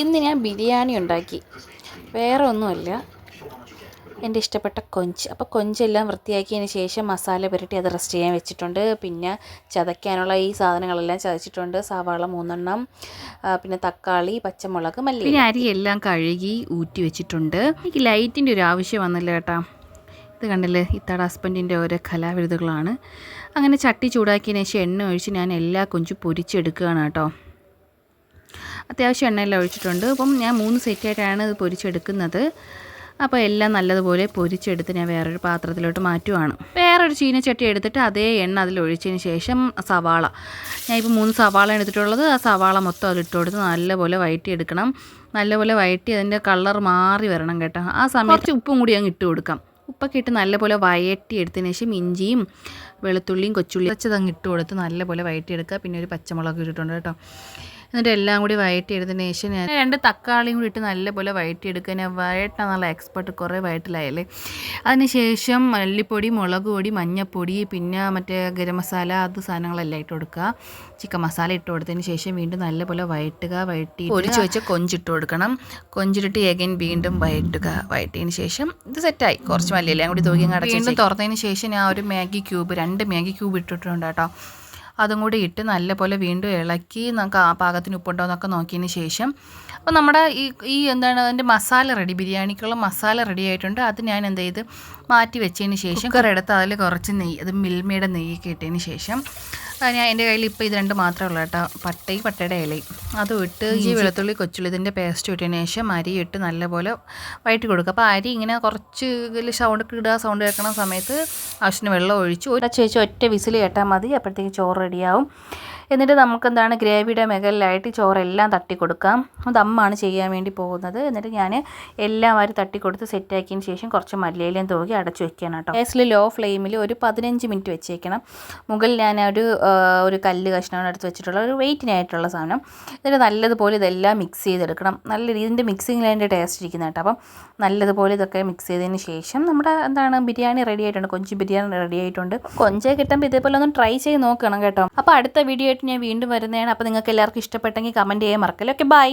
ഇന്ന് ഞാൻ ബിരിയാണി ഉണ്ടാക്കി. വേറെ ഒന്നുമല്ല, എൻ്റെ ഇഷ്ടപ്പെട്ട കൊഞ്ച്. അപ്പോൾ കൊഞ്ചെല്ലാം വൃത്തിയാക്കിയതിന് ശേഷം മസാല പുരട്ടി അത് റെസ്റ്റ് ചെയ്യാൻ വെച്ചിട്ടുണ്ട്. പിന്നെ ചതയ്ക്കാനുള്ള ഈ സാധനങ്ങളെല്ലാം ചതച്ചിട്ടുണ്ട്. സവാള 3 എണ്ണം, പിന്നെ തക്കാളി, പച്ചമുളക്, മല്ലി. പിന്നെ അരിയെല്ലാം കഴുകി ഊറ്റി വെച്ചിട്ടുണ്ട്. എനിക്ക് ലൈറ്റിൻ്റെ ഒരു ആവശ്യം വന്നില്ല കേട്ടോ. ഇത് കണ്ടില്ലേ, ഇത്തട ഹസ്ബൻഡിൻ്റെ ഓരോ കലാവിരുതുകളാണ്. അങ്ങനെ ചട്ടി ചൂടാക്കിയതിന് ശേഷം എണ്ണ ഒഴിച്ച് ഞാൻ എല്ലാ കൊഞ്ചും പൊരിച്ചെടുക്കുകയാണ് കേട്ടോ. അത്യാവശ്യം എണ്ണയെല്ലാം ഒഴിച്ചിട്ടുണ്ട്. അപ്പം ഞാൻ 3 സെറ്റായിട്ടാണ് ഇത് പൊരിച്ചെടുക്കുന്നത്. അപ്പോൾ എല്ലാം നല്ലതുപോലെ പൊരിച്ചെടുത്ത് ഞാൻ വേറൊരു പാത്രത്തിലോട്ട് മാറ്റുവാണ്. വേറൊരു ചീനച്ചട്ടി എടുത്തിട്ട് അതേ എണ്ണ അതിലൊഴിച്ചതിന് ശേഷം സവാള, ഞാൻ ഇപ്പോൾ 3 സവാള എടുത്തിട്ടുള്ളത്. ആ സവാള മൊത്തം അതിലിട്ട് കൊടുത്ത് നല്ലപോലെ വഴറ്റിയെടുക്കണം. നല്ലപോലെ വഴറ്റി അതിൻ്റെ കളർ മാറി വരണം കേട്ടോ. ആ സമയത്ത് കുറച്ച് ഉപ്പും കൂടി അങ്ങ് ഇട്ട് കൊടുക്കാം. ഉപ്പൊക്കെ ഇട്ട് നല്ലപോലെ വഴറ്റിയെടുത്തതിന് ശേഷം ഇഞ്ചിയും വെളുത്തുള്ളിയും കൊച്ചുള്ളിയും വെച്ചതങ്ങ് ഇട്ട് കൊടുത്ത് നല്ലപോലെ വഴറ്റിയെടുക്കുക. പിന്നെ ഒരു പച്ചമുളക് ഇട്ടിട്ടുണ്ട് കേട്ടോ. എന്നിട്ട് എല്ലാം കൂടി വഴറ്റിയെടുത്തതിന് ശേഷം ഞാൻ 2 തക്കാളിയും കൂടി ഇട്ട് നല്ലപോലെ വഴറ്റിയെടുക്കുക. ഞാൻ വഴറ്റാൻ നല്ല എക്സ്പെർട്ട്, കുറേ വഴറ്റിലായല്ലേ. അതിനുശേഷം മല്ലിപ്പൊടി, മുളക് പൊടി, മഞ്ഞൾപ്പൊടി, പിന്നെ മറ്റേ ഗരം മസാല, അത് സാധനങ്ങളെല്ലാം ഇട്ട് കൊടുക്കുക. ചിക്കൻ മസാല ഇട്ട് കൊടുത്തതിന് ശേഷം വീണ്ടും നല്ലപോലെ വഴറ്റുക. പൊരിച്ച് വെച്ച് കൊഞ്ചിട്ട് കൊടുക്കണം. കൊഞ്ചിട്ട് എഗൈൻ വീണ്ടും വഴറ്റിയതിന് ശേഷം ഇത് സെറ്റായി. കുറച്ച് മല്ലിയെല്ലാം കൂടി തൂക്കി അടച്ച് വീണ്ടും തുറന്നതിന് ശേഷം ഞാൻ ഒരു 2 മാഗി ക്യൂബ് ഇട്ടിട്ടുണ്ട് കേട്ടോ. അതും കൂടി ഇട്ട് നല്ലപോലെ വീണ്ടും ഇളക്കി നമുക്ക് പാകത്തിന് ഉപ്പുണ്ടോ എന്നൊക്കെ നോക്കിയതിന് ശേഷം അപ്പോൾ നമ്മുടെ എന്താണ് അതിൻ്റെ മസാല റെഡി, ബിരിയാണിക്കുള്ള മസാല റെഡി ആയിട്ടുണ്ട്. അത് ഞാൻ എന്ത് ചെയ്ത് മാറ്റി വെച്ചതിന് ശേഷം കുക്കറെടുത്ത് അതിൽ കുറച്ച് നെയ്യ്, അത് മിൽമയുടെ നെയ്യൊക്കെ ഇട്ടതിന് ശേഷം ഞാൻ എൻ്റെ കയ്യിൽ ഇപ്പോൾ ഇത് 2 മാത്രമേ ഉള്ളൂ കേട്ടോ. പട്ടയുടെ ഇലയും അതും ഇട്ട് ഈ വെളുത്തുള്ളി കൊച്ചുള്ളി ഇതിൻ്റെ പേസ്റ്റ് ഇട്ടതിന് ശേഷം അരി ഇട്ട് നല്ലപോലെ വഴറ്റി കൊടുക്കുക. അപ്പോൾ അരി ഇങ്ങനെ കുറച്ച് സൗണ്ട് കേൾക്കുന്ന സമയത്ത് ആവശ്യത്തിന് വെള്ളം ഒഴിച്ച് ഒറ്റ വിസിൽ കേട്ടാൽ മതി. അപ്പോഴത്തേക്ക് ചോറ് റെഡിയാവും. എന്നിട്ട് നമുക്കെന്താണ് ഗ്രേവിയുടെ മുകളിലായിട്ട് ചോറെല്ലാം തട്ടി കൊടുക്കാം. ദമ്മാണ് ചെയ്യാൻ വേണ്ടി പോകുന്നത്. എന്നിട്ട് ഞാൻ എല്ലാം വാരി തട്ടി കൊടുത്ത് സെറ്റാക്കിയതിന് ശേഷം കുറച്ച് മല്ലിയിലയും തൂകി അടച്ചു വെക്കണം കേട്ടോ. ഗ്യാസിൽ ലോ ഫ്ലെയിമിൽ ഒരു 15 മിനിറ്റ് വെച്ചേക്കണം. മുകളിൽ ഞാൻ ഒരു കല്ല് കഷ്ണമാണ് എടുത്ത് വെച്ചിട്ടുള്ള ഒരു വെയിറ്റിനായിട്ടുള്ള സാധനം. എന്നിട്ട് നല്ലതുപോലെ ഇതെല്ലാം മിക്സ് ചെയ്തെടുക്കണം. നല്ല രീതിൻ്റെ മിക്സിങ്ങിൽ അതിൻ്റെ ടേസ്റ്റ് ഇരിക്കുന്നത് കേട്ടോ. അപ്പം നല്ലതുപോലെ ഇതൊക്കെ മിക്സ് ചെയ്തതിന് ശേഷം നമ്മുടെ ബിരിയാണി റെഡി ആയിട്ടുണ്ട്. കൊഞ്ച് ബിരിയാണി റെഡി ആയിട്ടുണ്ട്. കൊഞ്ച് കിട്ടുമ്പോൾ ഇതേപോലെ ഒന്ന് ട്രൈ ചെയ്ത് നോക്കണം കേട്ടോ. അപ്പോൾ അടുത്ത വീഡിയോ ആയിട്ട് ഞാൻ വീണ്ടും വരുന്നതാണ്. അപ്പോൾ നിങ്ങൾക്ക് എല്ലാവർക്കും ഇഷ്ടപ്പെട്ടെങ്കിൽ കമൻറ്റ് ചെയ്യാൻ മറക്കല്ലേ. Okay, by.